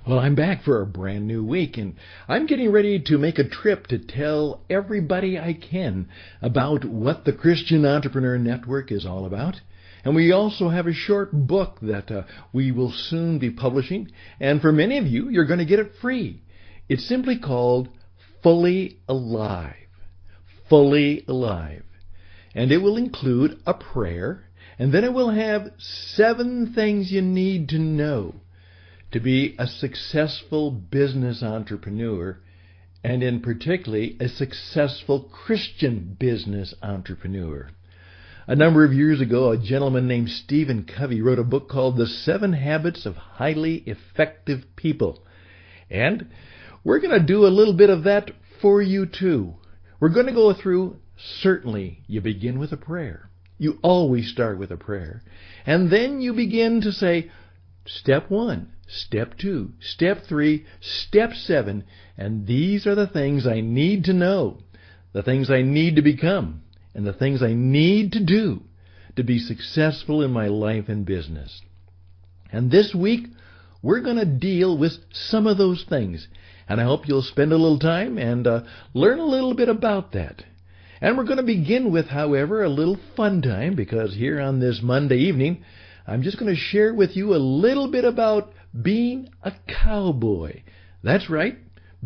Well, I'm back for a brand new week, and I'm getting ready to make a trip to tell everybody I can about what the Christian Entrepreneur Network is all about. And we also have a short book that we will soon be publishing, and for many of you, you're going to get it free. It's simply called Fully Alive. Fully Alive. And it will include a prayer, and then it will have 7 things you need to know to be a successful business entrepreneur, and in particularly a successful Christian business entrepreneur. A number of years ago, a gentleman named Stephen Covey wrote a book called The 7 Habits of Highly Effective People. And we're going to do a little bit of that for you too. We're going to go through, certainly, you begin with a prayer. You always start with a prayer. And then you begin to say, Step 1, Step 2, Step 3, Step 7, and these are the things I need to know, the things I need to become, and the things I need to do to be successful in my life and business. And this week, we're going to deal with some of those things, and I hope you'll spend a little time and learn a little bit about that. And we're going to begin with, however, a little fun time, because here on this Monday evening, I'm just going to share with you a little bit about being a cowboy. That's right,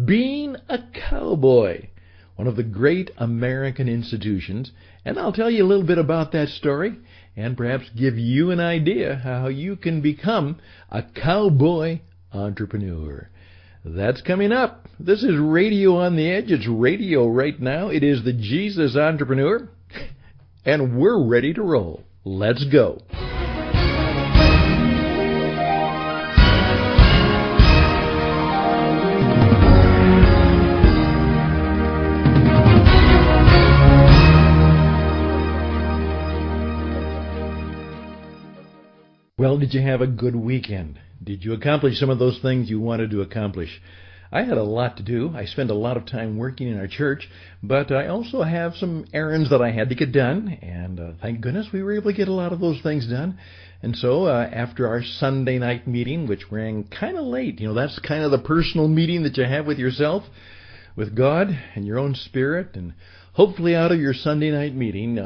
being a cowboy, one of the great American institutions. And I'll tell you a little bit about that story and perhaps give you an idea how you can become a cowboy entrepreneur. That's coming up. This is Radio on the Edge. It's radio right now. It is the Jesus Entrepreneur, and we're ready to roll. Let's go. Well, did you have a good weekend? Did you accomplish some of those things you wanted to accomplish? I had a lot to do. I spent a lot of time working in our church, but I also have some errands that I had to get done, and thank goodness we were able to get a lot of those things done. And so after our Sunday night meeting, which ran kind of late, that's kind of the personal meeting that you have with yourself, with God and your own spirit, and hopefully out of your Sunday night meeting,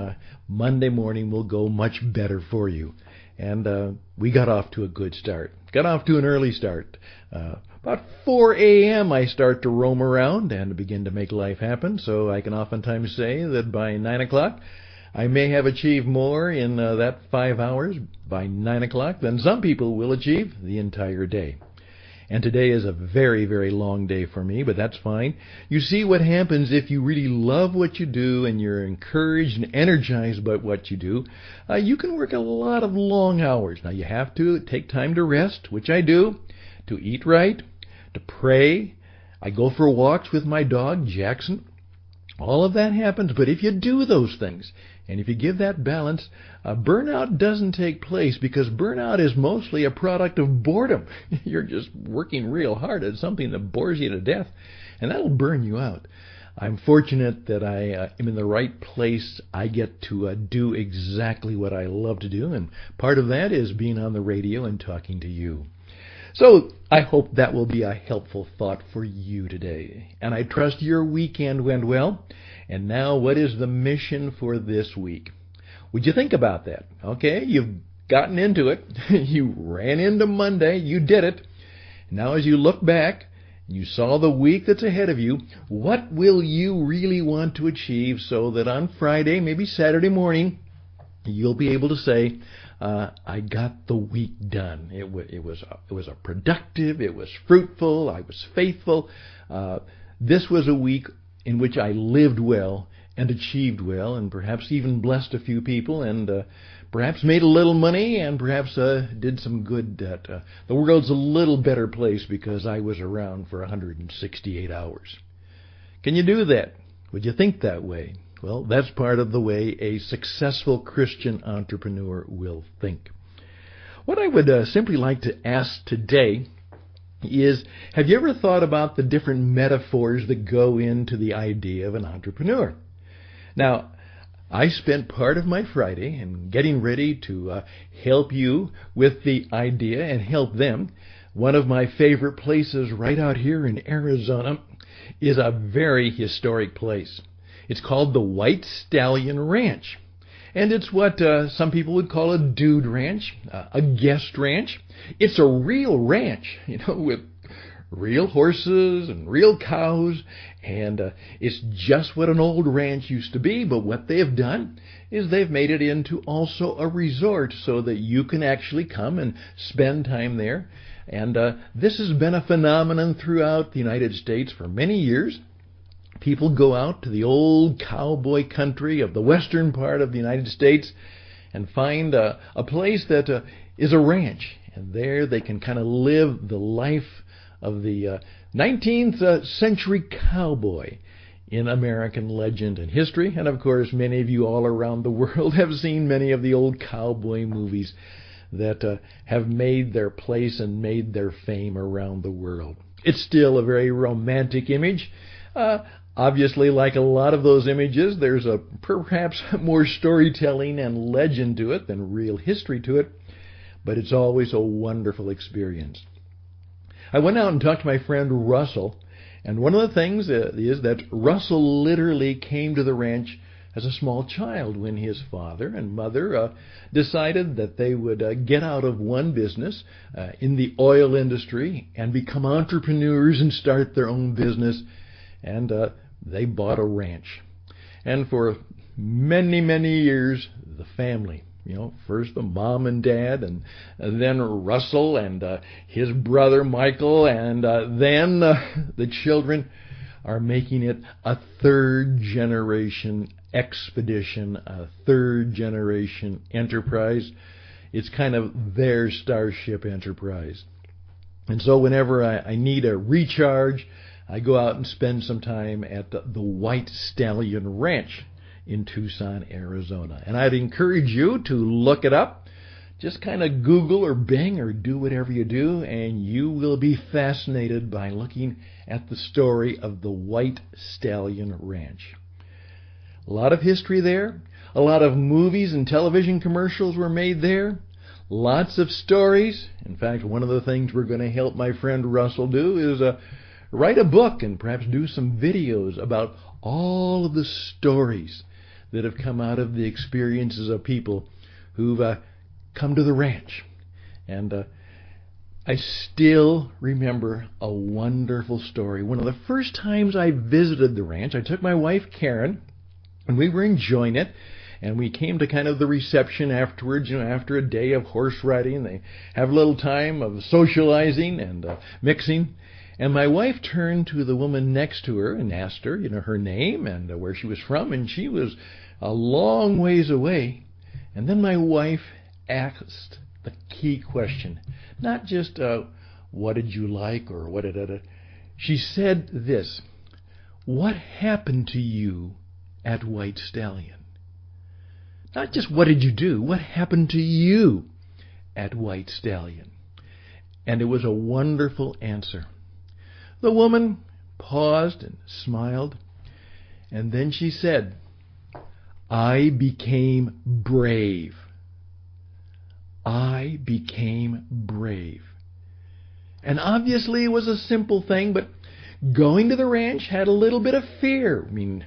Monday morning will go much better for you. And we got off to a good start. Got off to an early start. About 4 a.m. I start to roam around and begin to make life happen. So I can oftentimes say that by 9 o'clock, I may have achieved more in that 5 hours by 9 o'clock than some people will achieve the entire day. And today is a very, very long day for me, but that's fine. You see what happens if you really love what you do and you're encouraged and energized by what you do. You can work a lot of long hours. Now, you have to take time to rest, which I do, to eat right, to pray. I go for walks with my dog, Jackson. All of that happens, but if you do those things, and if you give that balance, burnout doesn't take place, because burnout is mostly a product of boredom. You're just working real hard at something that bores you to death, and that'll burn you out. I'm fortunate that I am in the right place. I get to do exactly what I love to do, and part of that is being on the radio and talking to you. So I hope that will be a helpful thought for you today. And I trust your weekend went well. And now, what is the mission for this week? Would you think about that? Okay, you've gotten into it. You ran into Monday. You did it. Now, as you look back, you saw the week that's ahead of you. What will you really want to achieve so that on Friday, maybe Saturday morning, you'll be able to say, I got the week done. It was a productive, it was fruitful, I was faithful. This was a week in which I lived well and achieved well, and perhaps even blessed a few people, and perhaps made a little money, and perhaps did some good. The world's a little better place because I was around for 168 hours. Can you do that? Would you think that way? Well, that's part of the way a successful Christian entrepreneur will think. What I would simply like to ask today is, have you ever thought about the different metaphors that go into the idea of an entrepreneur? Now, I spent part of my Friday in getting ready to help you with the idea and help them One of my favorite places right out here in Arizona is a very historic place. It's called the White Stallion Ranch. And it's what some people would call a dude ranch, a guest ranch. It's a real ranch, with real horses and real cows. And it's just what an old ranch used to be. But what they have done is they've made it into also a resort so that you can actually come and spend time there. And this has been a phenomenon throughout the United States for many years. People go out to the old cowboy country of the western part of the United States and find a place that is a ranch. And there they can kind of live the life of the 19th century cowboy in American legend and history. And of course, many of you all around the world have seen many of the old cowboy movies that have made their place and made their fame around the world. It's still a very romantic image. Obviously, like a lot of those images, there's a perhaps more storytelling and legend to it than real history to it, but it's always a wonderful experience. I went out and talked to my friend Russell, and one of the things is that Russell literally came to the ranch as a small child when his father and mother decided that they would get out of one business in the oil industry and become entrepreneurs and start their own business. And they bought a ranch. And for many, many years, the family, first the mom and dad, and then Russell and his brother Michael, and then the children are making it a third-generation expedition, a third-generation enterprise. It's kind of their Starship Enterprise. And so whenever I need a recharge, I go out and spend some time at the White Stallion Ranch in Tucson, Arizona. And I'd encourage you to look it up. Just kind of Google or Bing or do whatever you do, and you will be fascinated by looking at the story of the White Stallion Ranch. A lot of history there. A lot of movies and television commercials were made there. Lots of stories. In fact, one of the things we're going to help my friend Russell do is write a book and perhaps do some videos about all of the stories that have come out of the experiences of people who've come to the ranch. And I still remember a wonderful story. One of the first times I visited the ranch, I took my wife Karen, and we were enjoying it. And we came to kind of the reception afterwards, after a day of horse riding. They have a little time of socializing and mixing. And my wife turned to the woman next to her and asked her, her name and where she was from. And she was a long ways away. And then my wife asked the key question. Not just, what did you like or what did it... She said this: what happened to you at White Stallion? Not just what did you do, what happened to you at White Stallion? And it was a wonderful answer. The woman paused and smiled, and then she said, I became brave. I became brave. And obviously it was a simple thing, but going to the ranch had a little bit of fear. I mean,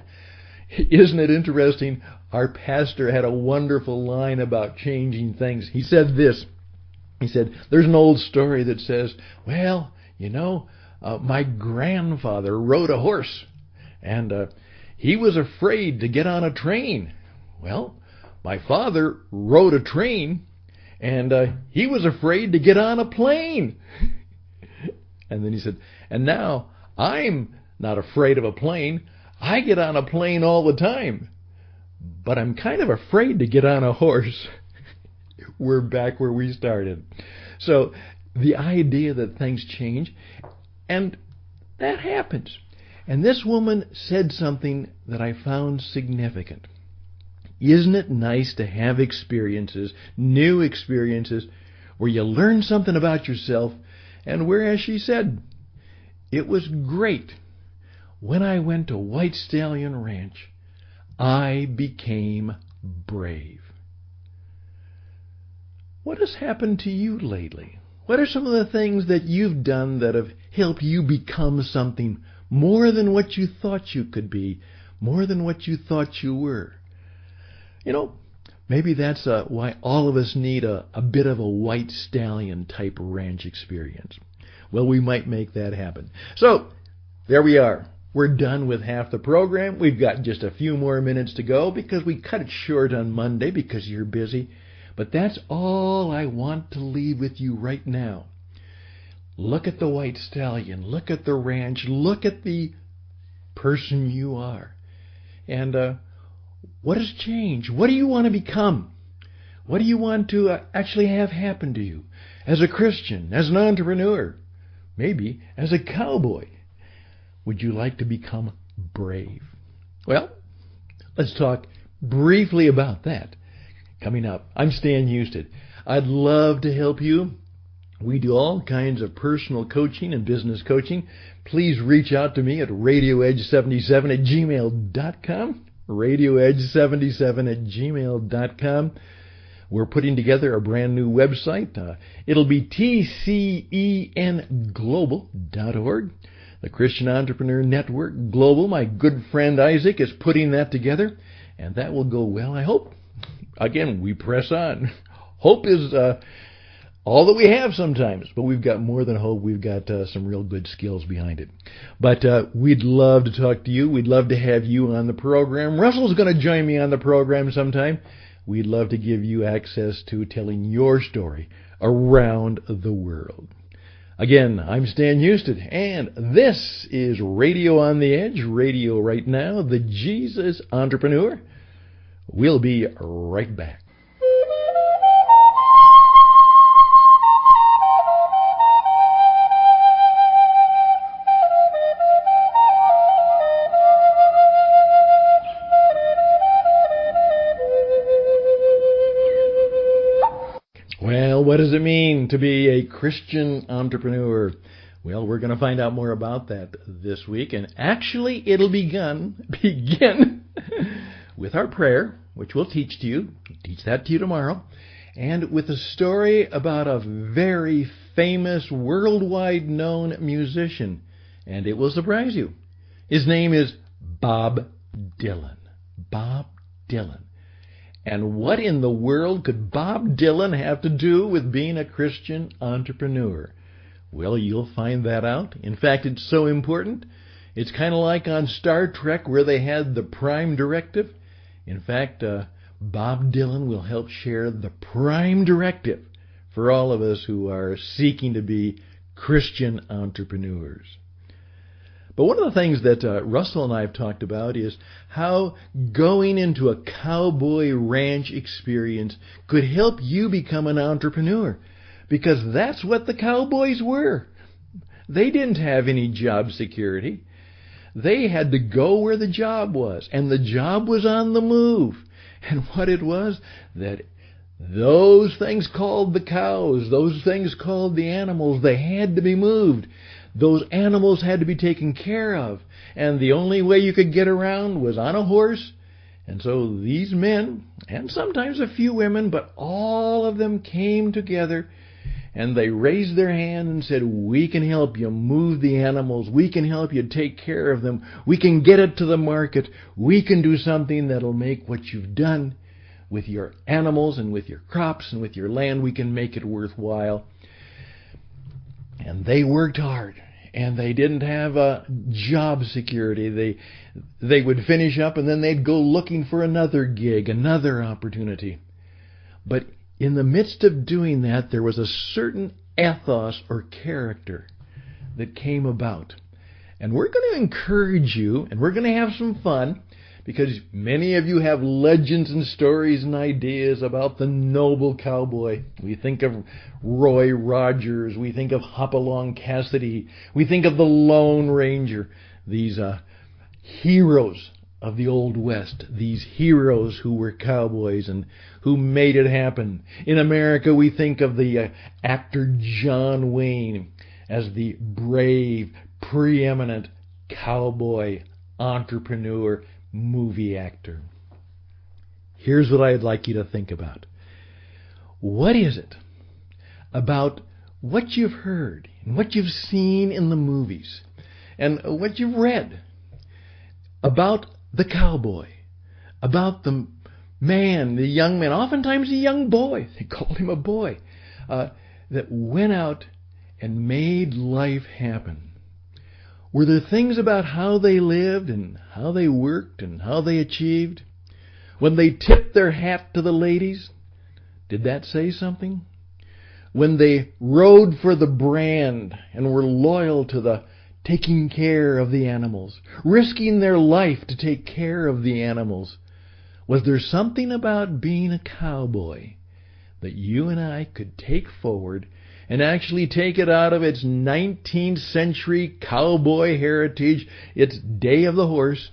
isn't it interesting? Our pastor had a wonderful line about changing things. He said this. He said, there's an old story that says, well, my grandfather rode a horse, and he was afraid to get on a train. Well, my father rode a train, and he was afraid to get on a plane. And then he said, and now I'm not afraid of a plane. I get on a plane all the time, but I'm kind of afraid to get on a horse. We're back where we started. So the idea that things change, and that happens. And this woman said something that I found significant. Isn't it nice to have experiences, new experiences, where you learn something about yourself, and whereas she said, it was great. When I went to White Stallion Ranch, I became brave. What has happened to you lately? What are some of the things that you've done that have helped you become something more than what you thought you could be, more than what you thought you were? You know, maybe that's why all of us need a bit of a White Stallion type ranch experience. Well, we might make that happen. So, there we are. We're done with half the program. We've got just a few more minutes to go because we cut it short on Monday because you're busy. But that's all I want to leave with you right now. Look at the White Stallion. Look at the ranch. Look at the person you are. And what has changed? What do you want to become? What do you want to actually have happen to you as a Christian, as an entrepreneur, maybe as a cowboy? Would you like to become brave? Well, let's talk briefly about that. Coming up, I'm Stan Houston. I'd love to help you. We do all kinds of personal coaching and business coaching. Please reach out to me at radioedge77@gmail.com. radioedge77@gmail.com. We're putting together a brand new website. It'll be tcenglobal.org. The Christian Entrepreneur Network Global, my good friend Isaac, is putting that together, and that will go well, I hope. Again, we press on. Hope is all that we have sometimes, but we've got more than hope. We've got some real good skills behind it. But we'd love to talk to you. We'd love to have you on the program. Russell's going to join me on the program sometime. We'd love to give you access to telling your story around the world. Again, I'm Stan Houston, and this is Radio on the Edge, Radio Right Now, the Jesus Entrepreneur. We'll be right back. Well, what does it mean to be a Christian entrepreneur? Well, we're going to find out more about that this week, and actually it'll begin with our prayer, which we'll teach that to you tomorrow, and with a story about a very famous, worldwide known musician, and it will surprise you. His name is Bob Dylan. Bob Dylan. And what in the world could Bob Dylan have to do with being a Christian entrepreneur? Well, you'll find that out. In fact, it's so important. It's kind of like on Star Trek where they had the Prime Directive. In fact, Bob Dylan will help share the Prime Directive for all of us who are seeking to be Christian entrepreneurs. But one of the things that Russell and I have talked about is how going into a cowboy ranch experience could help you become an entrepreneur. Because that's what the cowboys were. They didn't have any job security. They had to go where the job was, and the job was on the move. And what it was, that those things called the cows, those things called the animals, they had to be moved. Those animals had to be taken care of, and the only way you could get around was on a horse. And so these men, and sometimes a few women, but all of them came together, and they raised their hand and said, we can help you move the animals. We can help you take care of them. We can get it to the market. We can do something that'll make what you've done with your animals and with your crops and with your land, we can make it worthwhile. And they worked hard, and they didn't have a job security. They would finish up, and then they'd go looking for another gig, another opportunity. But in the midst of doing that, there was a certain ethos or character that came about. And we're going to encourage you, and we're going to have some fun, because many of you have legends and stories and ideas about the noble cowboy. We think of Roy Rogers. We think of Hopalong Cassidy. We think of the Lone Ranger. These heroes of the Old West. These heroes who were cowboys and who made it happen. In America, we think of the actor John Wayne as the brave, preeminent cowboy entrepreneur movie actor. Here's what I'd like you to think about. What is it about what you've heard and what you've seen in the movies and what you've read about the cowboy, about the man, the young man, oftentimes a young boy, they called him a boy, that went out and made life happen. Were there things about how they lived and how they worked and how they achieved? When they tipped their hat to the ladies, did that say something? When they rode for the brand and were loyal to the taking care of the animals, risking their life to take care of the animals, was there something about being a cowboy that you and I could take forward and actually take it out of its 19th century cowboy heritage, its day of the horse,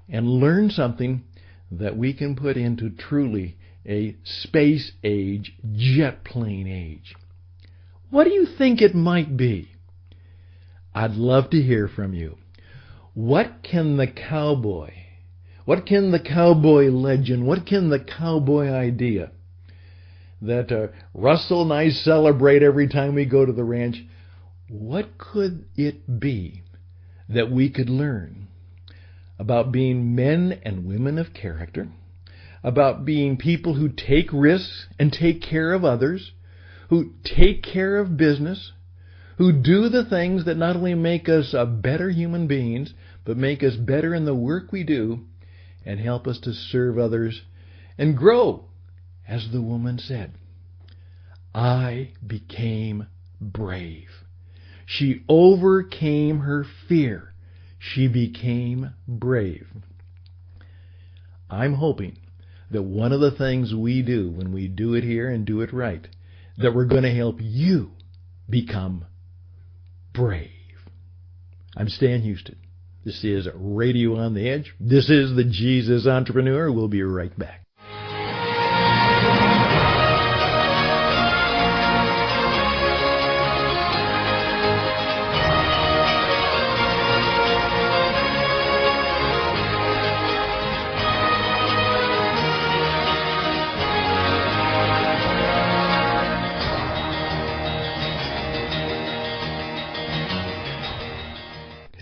and learn something that we can put into truly a space age, jet plane age? What do you think it might be? I'd love to hear from you. What can the cowboy legend, what can the cowboy idea that Russell and I celebrate every time we go to the ranch, what could it be that we could learn about being men and women of character, about being people who take risks and take care of others, who take care of business, who do the things that not only make us better human beings, but make us better in the work we do and help us to serve others and grow? As the woman said, I became brave. She overcame her fear. She became brave. I'm hoping that one of the things we do when we do it here and do it right, that we're going to help you become brave. I'm Stan Houston. This is Radio on the Edge. This is the Jesus Entrepreneur. We'll be right back.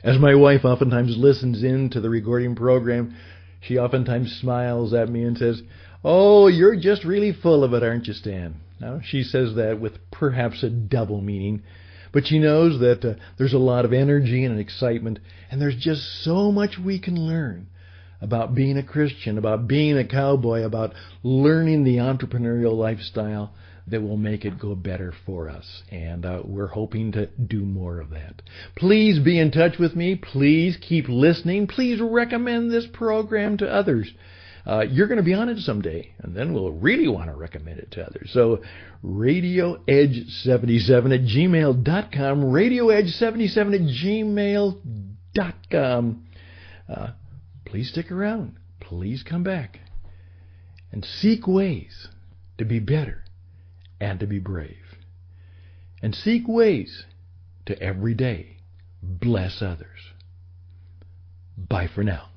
As my wife oftentimes listens in to the recording program, she oftentimes smiles at me and says, "Oh, you're just really full of it, aren't you, Stan?" Now, she says that with perhaps a double meaning, but she knows that there's a lot of energy and excitement, and there's just so much we can learn about being a Christian, about being a cowboy, about learning the entrepreneurial lifestyle that will make it go better for us. And we're hoping to do more of that. Please be in touch with me. Please keep listening. Please recommend this program to others. You're going to be on it someday, and then we'll really want to recommend it to others. So radioedge77@gmail.com, radioedge77@gmail.com. Please stick around. Please come back and seek ways to be better and to be brave. And seek ways to every day bless others. Bye for now.